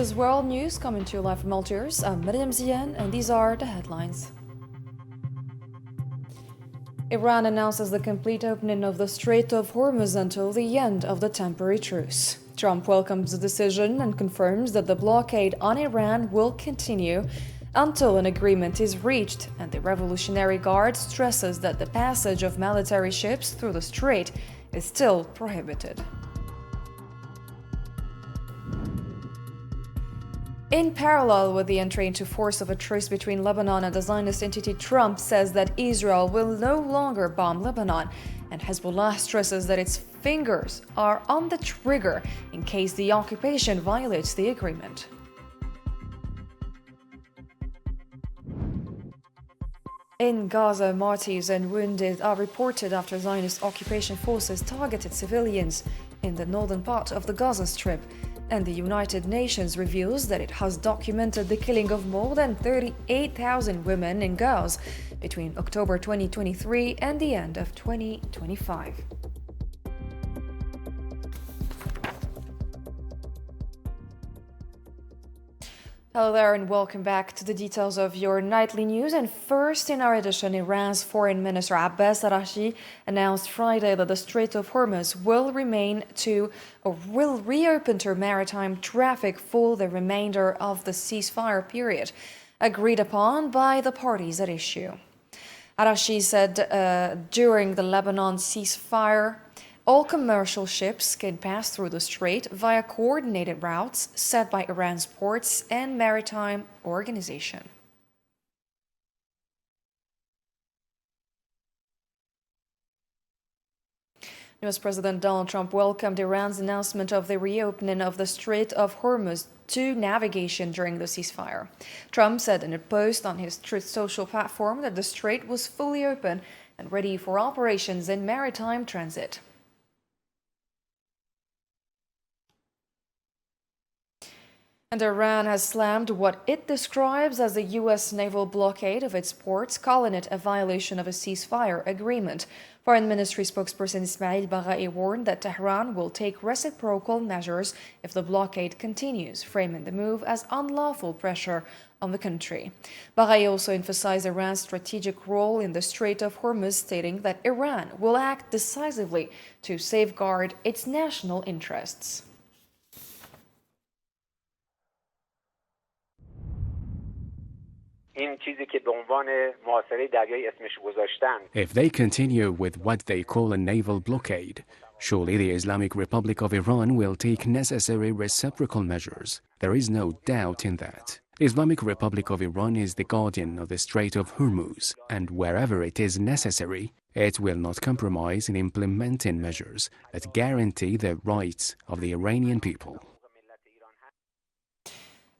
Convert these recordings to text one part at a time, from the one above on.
is World News coming to you live from Algiers. I'm Miriam Zian, and these are the headlines. Iran announces the complete opening of the Strait of Hormuz until the end of the temporary truce. Trump welcomes the decision and confirms that the blockade on Iran will continue until an agreement is reached, and the Revolutionary Guard stresses that the passage of military ships through the strait is still prohibited. In parallel with the entry into force of a truce between Lebanon and the Zionist entity, Trump says that Israel will no longer bomb Lebanon, and Hezbollah stresses that its fingers are on the trigger in case the occupation violates the agreement. In Gaza, martyrs and wounded are reported after Zionist occupation forces targeted civilians in the northern part of the Gaza Strip. And the United Nations reveals that it has documented the killing of more than 38,000 women in Gaza between October 2023 and the end of 2025. Hello there and welcome back to the details of your nightly news. And first in our edition, Iran's Foreign Minister Abbas Araghchi announced Friday that the Strait of Hormuz will reopen to maritime traffic for the remainder of the ceasefire period agreed upon by the parties at issue. Araghchi said during the Lebanon ceasefire, all commercial ships can pass through the strait via coordinated routes set by Iran's ports and maritime organization. US President Donald Trump welcomed Iran's announcement of the reopening of the Strait of Hormuz to navigation during the ceasefire. Trump said in a post on his Truth Social platform that the strait was fully open and ready for operations in maritime transit. And Iran has slammed what it describes as the U.S. naval blockade of its ports, calling it a violation of a ceasefire agreement. Foreign Ministry spokesperson Ismail Baghai warned that Tehran will take reciprocal measures if the blockade continues, framing the move as unlawful pressure on the country. Baghai also emphasized Iran's strategic role in the Strait of Hormuz, stating that Iran will act decisively to safeguard its national interests. If they continue with what they call a naval blockade, surely the Islamic Republic of Iran will take necessary reciprocal measures. There is no doubt in that. The Islamic Republic of Iran is the guardian of the Strait of Hormuz, and wherever it is necessary, it will not compromise in implementing measures that guarantee the rights of the Iranian people.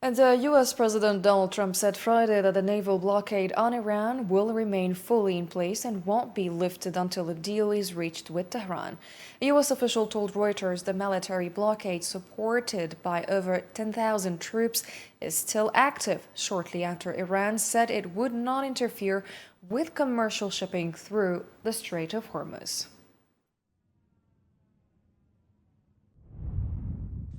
And U.S. President Donald Trump said Friday that the naval blockade on Iran will remain fully in place and won't be lifted until a deal is reached with Tehran. A U.S. official told Reuters the military blockade, supported by over 10,000 troops, is still active shortly after Iran said it would not interfere with commercial shipping through the Strait of Hormuz.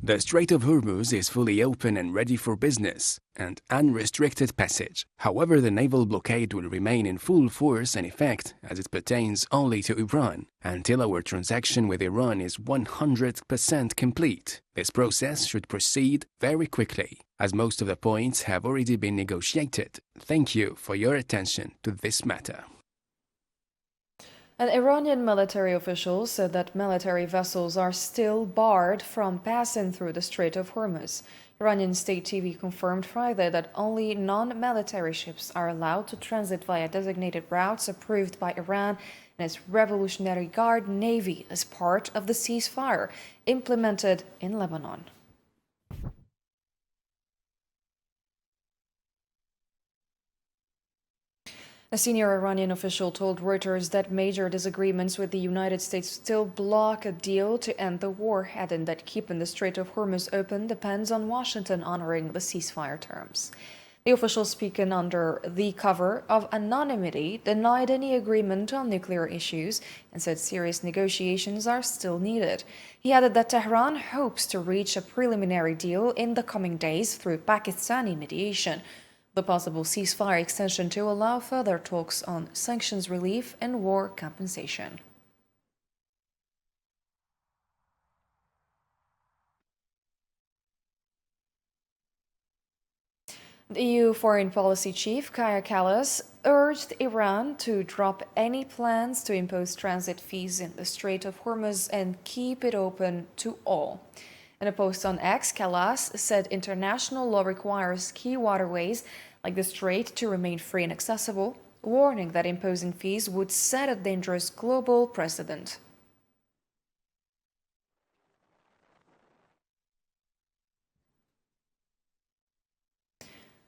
The Strait of Hormuz is fully open and ready for business and unrestricted passage. However, the naval blockade will remain in full force and effect as it pertains only to Iran until our transaction with Iran is 100% complete. This process should proceed very quickly, as most of the points have already been negotiated. Thank you for your attention to this matter. An Iranian military official said that military vessels are still barred from passing through the Strait of Hormuz. Iranian state TV confirmed Friday that only non-military ships are allowed to transit via designated routes approved by Iran and its Revolutionary Guard Navy as part of the ceasefire implemented in Lebanon. A senior Iranian official told Reuters that major disagreements with the United States still block a deal to end the war, adding that keeping the Strait of Hormuz open depends on Washington honoring the ceasefire terms. The official, speaking under the cover of anonymity, denied any agreement on nuclear issues and said serious negotiations are still needed. He added that Tehran hopes to reach a preliminary deal in the coming days through Pakistani mediation. The possible ceasefire extension to allow further talks on sanctions relief and war compensation. The EU Foreign Policy Chief, Kaja Kallas, urged Iran to drop any plans to impose transit fees in the Strait of Hormuz and keep it open to all. In a post on X, Kallas said international law requires key waterways like the Strait to remain free and accessible, warning that imposing fees would set a dangerous global precedent.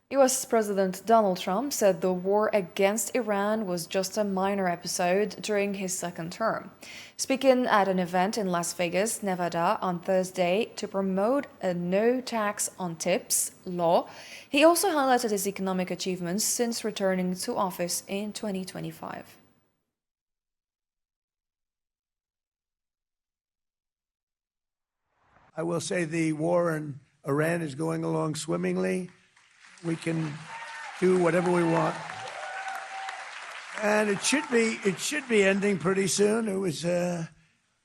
US President Donald Trump said the war against Iran was just a minor episode during his second term. Speaking at an event in Las Vegas, Nevada on Thursday to promote a no tax on tips law, he also highlighted his economic achievements since returning to office in 2025. I will say the war in Iran is going along swimmingly. We can do whatever we want, and it should be ending pretty soon. It was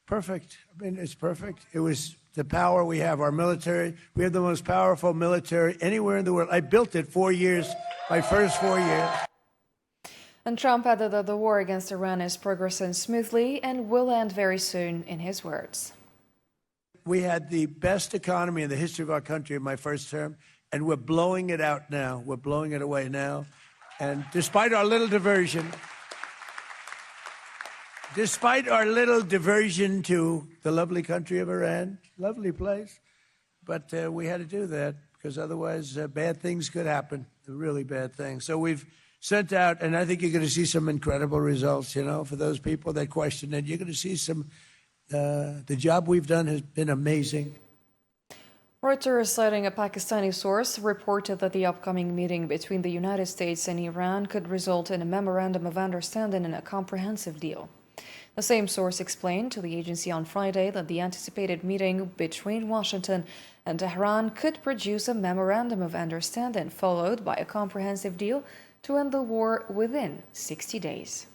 perfect. I mean, it's perfect. It was the power we have. Our military. We have the most powerful military anywhere in the world. I built it 4 years. My first 4 years. And Trump added that the war against Iran is progressing smoothly and will end very soon, in his words. We had the best economy in the history of our country in my first term. And we're blowing it out now. We're blowing it away now. And despite our little diversion to the lovely country of Iran, lovely place, but we had to do that because otherwise bad things could happen, really bad things. So we've sent out, and I think you're going to see some incredible results, you know, for those people that question it. You're going to see some, the job we've done has been amazing. Reuters, citing a Pakistani source, reported that the upcoming meeting between the United States and Iran could result in a memorandum of understanding and a comprehensive deal. The same source explained to the agency on Friday that the anticipated meeting between Washington and Tehran could produce a memorandum of understanding, followed by a comprehensive deal to end the war within 60 days.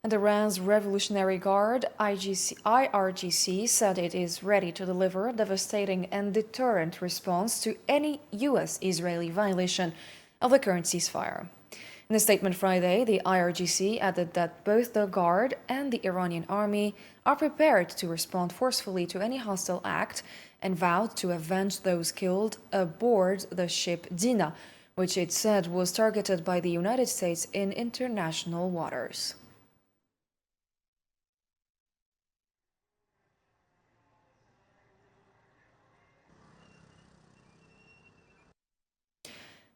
And Iran's Revolutionary Guard, IRGC, said it is ready to deliver a devastating and deterrent response to any U.S.-Israeli violation of the current ceasefire. In a statement Friday, the IRGC added that both the Guard and the Iranian army are prepared to respond forcefully to any hostile act and vowed to avenge those killed aboard the ship Dina, which it said was targeted by the United States in international waters.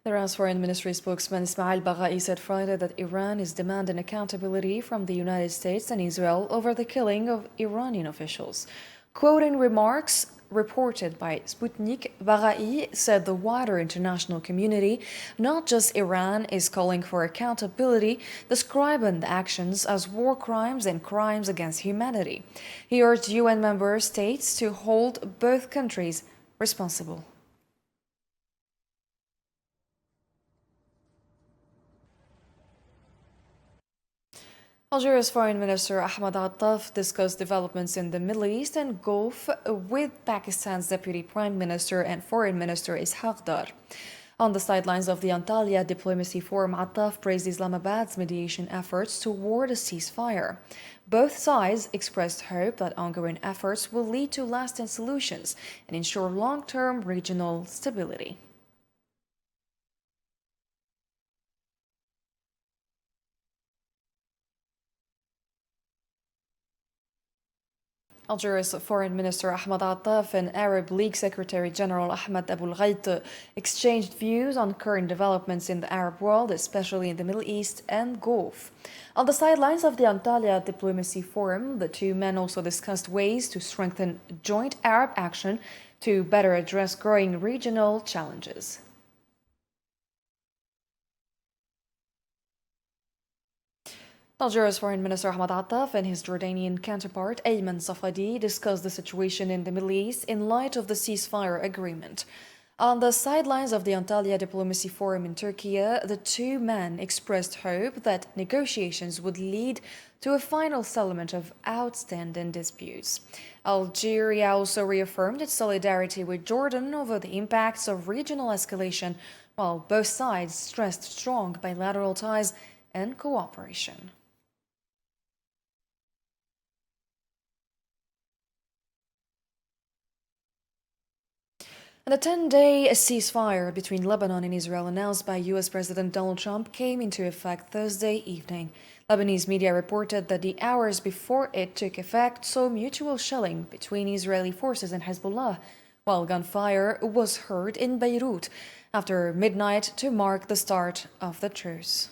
Iran's Foreign Ministry spokesman Ismail Baghai said Friday that Iran is demanding accountability from the United States and Israel over the killing of Iranian officials. Quoting remarks reported by Sputnik, Baghai said the wider international community, not just Iran, is calling for accountability, describing the actions as war crimes and crimes against humanity. He urged UN member states to hold both countries responsible. Algeria's Foreign Minister Ahmed Attaf discussed developments in the Middle East and Gulf with Pakistan's Deputy Prime Minister and Foreign Minister Ishaq Dar. On the sidelines of the Antalya Diplomacy Forum, Attaf praised Islamabad's mediation efforts toward a ceasefire. Both sides expressed hope that ongoing efforts will lead to lasting solutions and ensure long-term regional stability. Algeria's Foreign Minister Ahmed Attaf and Arab League Secretary General Ahmed Abul Ghait exchanged views on current developments in the Arab world, especially in the Middle East and Gulf. On the sidelines of the Antalya Diplomacy Forum, the two men also discussed ways to strengthen joint Arab action to better address growing regional challenges. Algeria's Foreign Minister Ahmed Attaf and his Jordanian counterpart Ayman Safadi discussed the situation in the Middle East in light of the ceasefire agreement. On the sidelines of the Antalya Diplomacy Forum in Turkey, the two men expressed hope that negotiations would lead to a final settlement of outstanding disputes. Algeria also reaffirmed its solidarity with Jordan over the impacts of regional escalation, while both sides stressed strong bilateral ties and cooperation. The 10-day ceasefire between Lebanon and Israel announced by U.S. President Donald Trump came into effect Thursday evening. Lebanese media reported that the hours before it took effect saw mutual shelling between Israeli forces and Hezbollah, while gunfire was heard in Beirut after midnight to mark the start of the truce.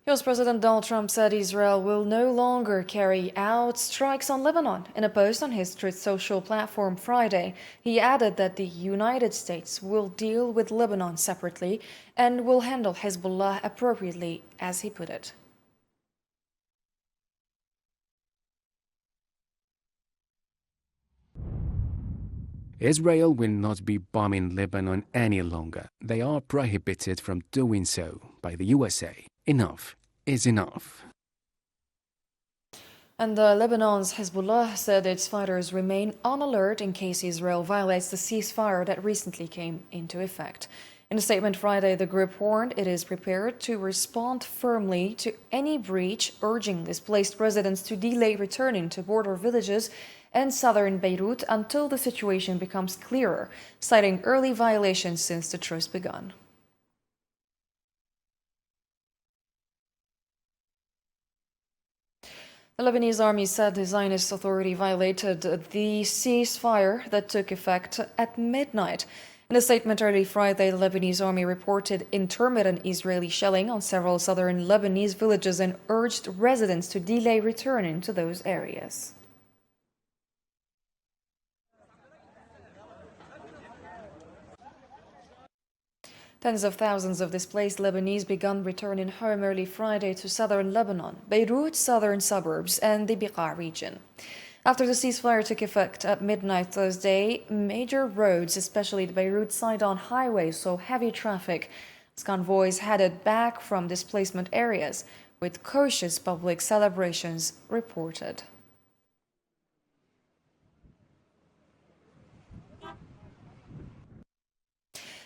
U.S. President Donald Trump said Israel will no longer carry out strikes on Lebanon. In a post on his Truth Social platform Friday, he added that the United States will deal with Lebanon separately and will handle Hezbollah appropriately, as he put it. Israel will not be bombing Lebanon any longer. They are prohibited from doing so by the USA. Enough is enough. And Lebanon's Hezbollah said its fighters remain on alert in case Israel violates the ceasefire that recently came into effect. In a statement Friday, the group warned it is prepared to respond firmly to any breach, urging displaced residents to delay returning to border villages and southern Beirut until the situation becomes clearer, citing early violations since the truce began. The Lebanese army said the Zionist Authority violated the ceasefire that took effect at midnight. In a statement early Friday, the Lebanese army reported intermittent Israeli shelling on several southern Lebanese villages and urged residents to delay returning to those areas. Tens of thousands of displaced Lebanese began returning home early Friday to southern Lebanon, Beirut's southern suburbs, and the Beqa region. After the ceasefire took effect at midnight Thursday, major roads, especially the Beirut-Sidon highway, saw heavy traffic as convoys headed back from displacement areas, with cautious public celebrations reported.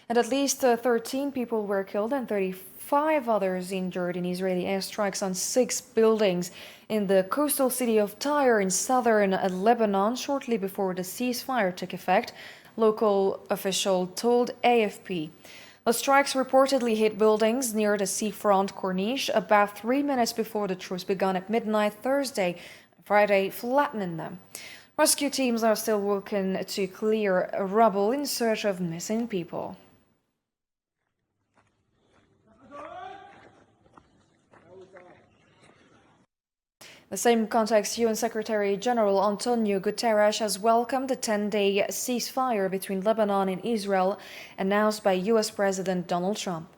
And at least 13 people were killed and 35 others injured in Israeli airstrikes on 6 buildings in the coastal city of Tyre in southern Lebanon shortly before the ceasefire took effect, local official told AFP. The strikes reportedly hit buildings near the seafront Corniche about 3 minutes before the truce began at midnight Thursday, Friday, flattening them. Rescue teams are still working to clear rubble in search of missing people. The same context, UN Secretary General Antonio Guterres has welcomed the 10-day ceasefire between Lebanon and Israel announced by U.S. President Donald Trump.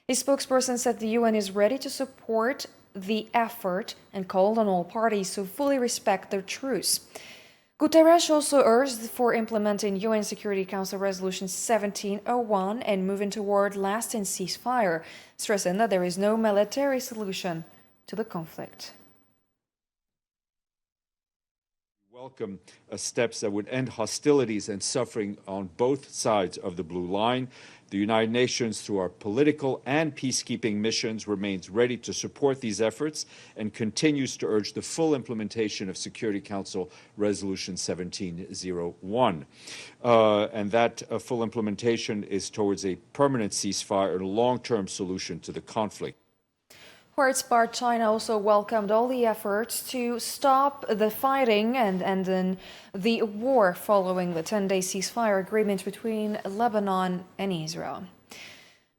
His spokesperson said the UN is ready to support the effort and called on all parties to fully respect their truce. Guterres also urged for implementing UN Security Council Resolution 1701 and moving toward lasting ceasefire, stressing that there is no military solution to the conflict. Welcome steps that would end hostilities and suffering on both sides of the Blue Line. The United Nations, through our political and peacekeeping missions, remains ready to support these efforts and continues to urge the full implementation of Security Council Resolution 1701. And that full implementation is towards a permanent ceasefire and a long-term solution to the conflict. For its part, China also welcomed all the efforts to stop the fighting and end the war following the 10-day ceasefire agreement between Lebanon and Israel.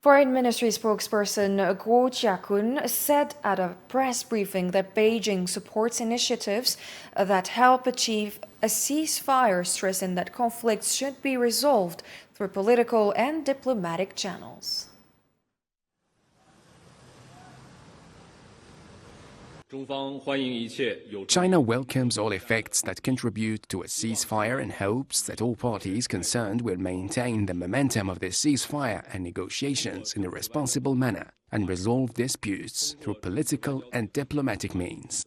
Foreign Ministry spokesperson Guo Jiakun said at a press briefing that Beijing supports initiatives that help achieve a ceasefire, stressing that conflicts should be resolved through political and diplomatic channels. China welcomes all effects that contribute to a ceasefire and hopes that all parties concerned will maintain the momentum of this ceasefire and negotiations in a responsible manner and resolve disputes through political and diplomatic means.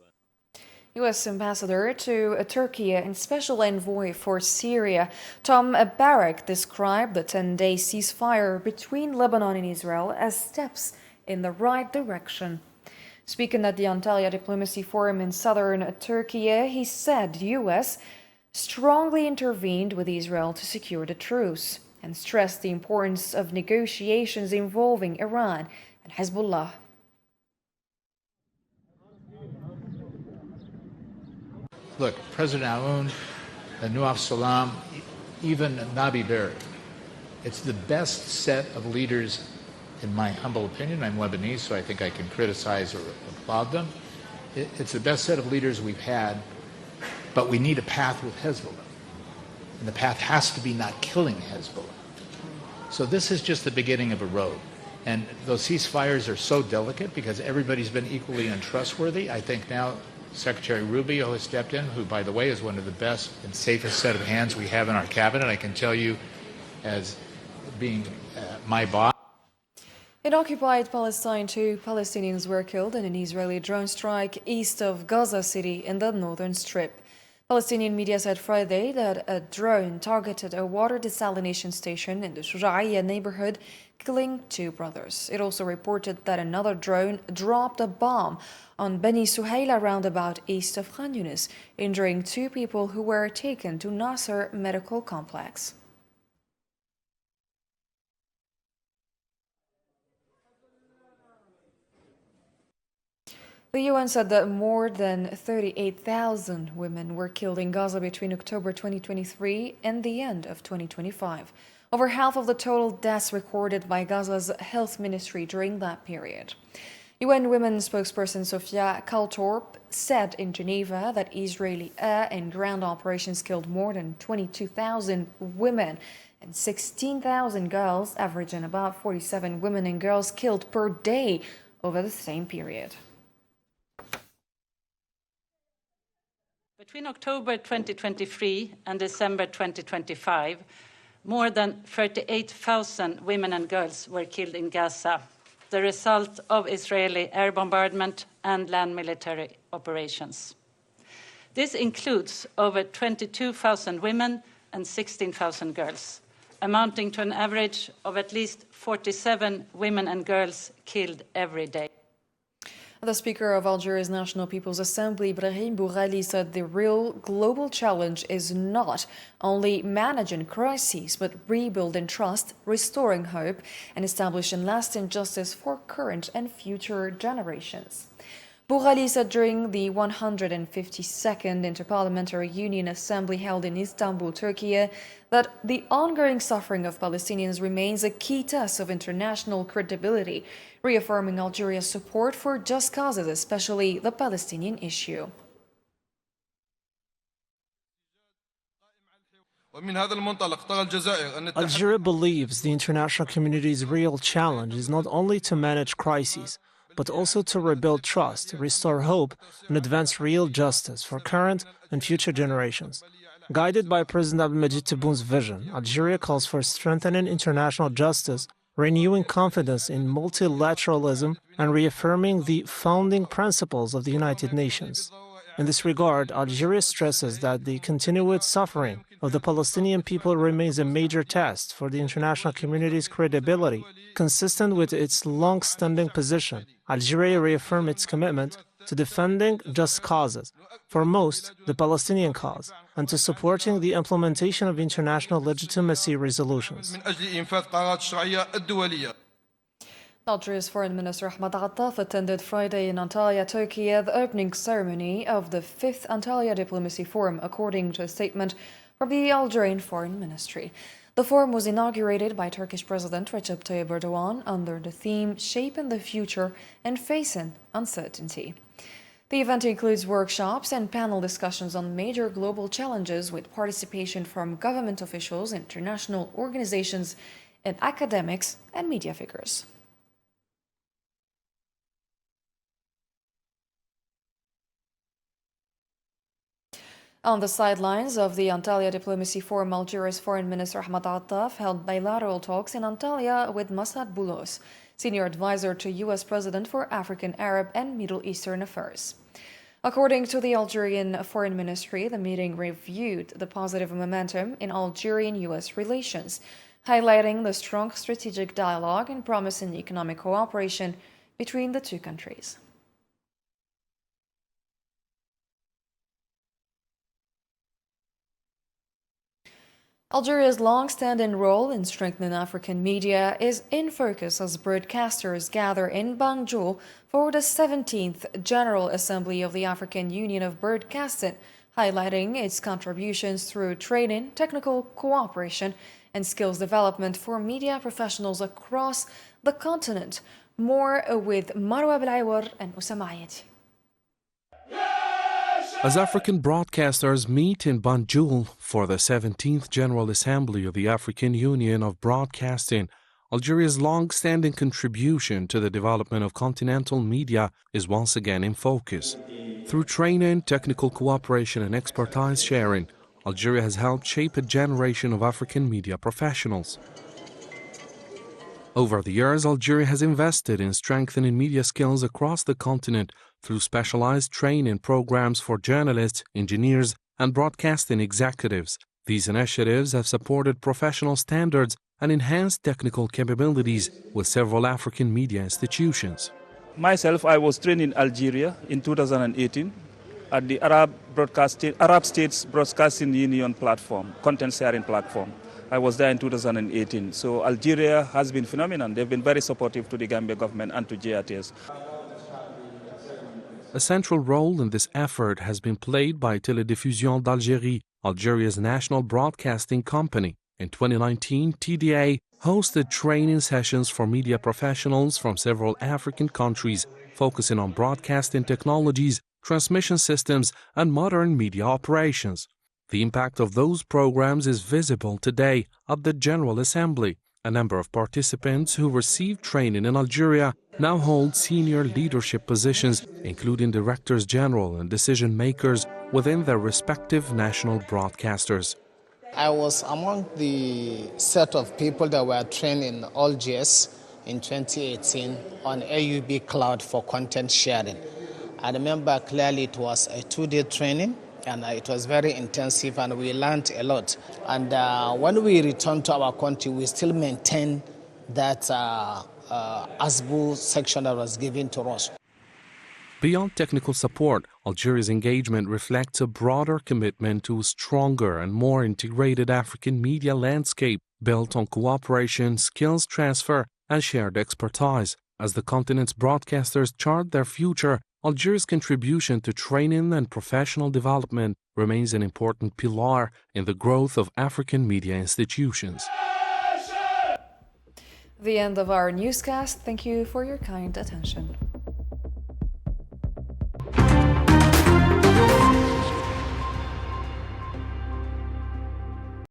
U.S. Ambassador to Turkey and Special Envoy for Syria Tom Barrack described the 10-day ceasefire between Lebanon and Israel as steps in the right direction. Speaking at the Antalya Diplomacy Forum in southern Turkey, he said the U.S. strongly intervened with Israel to secure the truce and stressed the importance of negotiations involving Iran and Hezbollah. Look, President Aoun, Nawaf Salam, even Nabi Berri, it's the best set of leaders, in my humble opinion. I'm Lebanese, so I think I can criticize or applaud them. It's the best set of leaders we've had, but we need a path with Hezbollah. And the path has to be not killing Hezbollah. So this is just the beginning of a road. And those ceasefires are so delicate because everybody's been equally untrustworthy. I think now Secretary Rubio has stepped in, who, by the way, is one of the best and safest set of hands we have in our cabinet. I can tell you, as being my boss. In occupied Palestine, 2 Palestinians were killed in an Israeli drone strike east of Gaza City in the northern strip. Palestinian media said Friday that a drone targeted a water desalination station in the Shuja'iyya neighborhood, killing 2 brothers. It also reported that another drone dropped a bomb on Beni Suhaila roundabout east of Khan Yunis, injuring 2 people who were taken to Nasser Medical Complex. The UN said that more than 38,000 women were killed in Gaza between October 2023 and the end of 2025. Over half of the total deaths recorded by Gaza's health ministry during that period. UN Women's spokesperson Sofia Kaltorp said in Geneva that Israeli air and ground operations killed more than 22,000 women and 16,000 girls, averaging about 47 women and girls killed per day over the same period. Between October 2023 and December 2025, more than 38,000 women and girls were killed in Gaza, the result of Israeli air bombardment and land military operations. This includes over 22,000 women and 16,000 girls, amounting to an average of at least 47 women and girls killed every day. The Speaker of Algeria's National People's Assembly, Brahim Boughali, said the real global challenge is not only managing crises, but rebuilding trust, restoring hope, and establishing lasting justice for current and future generations. Boughali said during the 152nd Interparliamentary Union Assembly held in Istanbul, Turkey, that the ongoing suffering of Palestinians remains a key test of international credibility, reaffirming Algeria's support for just causes, especially the Palestinian issue. Algeria believes the international community's real challenge is not only to manage crises, but also to rebuild trust, restore hope, and advance real justice for current and future generations. Guided by President Abdelmadjid Tebboun's vision, Algeria calls for strengthening international justice, renewing confidence in multilateralism, and reaffirming the founding principles of the United Nations. In this regard, Algeria stresses that the continued suffering of the Palestinian people remains a major test for the international community's credibility. Consistent with its long-standing position, Algeria reaffirmed its commitment to defending just causes, foremost the Palestinian cause, and to supporting the implementation of international legitimacy resolutions. Algeria's Foreign Minister Ahmed Attaf attended Friday in Antalya, Turkey, the opening ceremony of the 5th Antalya Diplomacy Forum, according to a statement from the Algerian Foreign Ministry. The forum was inaugurated by Turkish President Recep Tayyip Erdogan under the theme Shaping the Future and Facing Uncertainty. The event includes workshops and panel discussions on major global challenges with participation from government officials, international organizations, and academics and media figures. On the sidelines of the Antalya Diplomacy Forum, Algeria's Foreign Minister Ahmed Attaf held bilateral talks in Antalya with Massad Boulos, senior advisor to U.S. President for African, Arab, and Middle Eastern Affairs. According to the Algerian Foreign Ministry, the meeting reviewed the positive momentum in Algerian-U.S. relations, highlighting the strong strategic dialogue and promising economic cooperation between the two countries. Algeria's long-standing role in strengthening African media is in focus as broadcasters gather in Banjul for the 17th General Assembly of the African Union of Broadcasting, highlighting its contributions through training, technical cooperation, and skills development for media professionals across the continent. More with Marwa Belaiwar and Usama Ayati. As African broadcasters meet in Banjul for the 17th General Assembly of the African Union of Broadcasting, Algeria's long-standing contribution to the development of continental media is once again in focus. Through training, technical cooperation, and expertise sharing, Algeria has helped shape a generation of African media professionals. Over the years, Algeria has invested in strengthening media skills across the continent through specialized training programs for journalists, engineers, and broadcasting executives. These initiatives have supported professional standards and enhanced technical capabilities with several African media institutions. Myself, I was trained in Algeria in 2018 at the Arab States Broadcasting Union platform, content sharing platform. I was there in 2018. So Algeria has been phenomenal. They've been very supportive to the Gambia government and to GRTS. A central role in this effort has been played by Télédiffusion d'Algérie, Algeria's national broadcasting company. In 2019, TDA hosted training sessions for media professionals from several African countries, focusing on broadcasting technologies, transmission systems, and modern media operations. The impact of those programs is visible today at the General Assembly. A number of participants who received training in Algeria now hold senior leadership positions, including directors general and decision makers within their respective national broadcasters. I was among the set of people that were trained in AllGS in 2018 on AUB Cloud for content sharing. I remember clearly it was a 2-day training, and it was very intensive, and we learned a lot. And when we returned to our country, we still maintain that ASBU section that was given to us. Beyond technical support, Algeria's engagement reflects a broader commitment to a stronger and more integrated African media landscape built on cooperation, skills transfer, and shared expertise. As the continent's broadcasters chart their future, Algeria's contribution to training and professional development remains an important pillar in the growth of African media institutions. The end of our newscast. Thank you for your kind attention.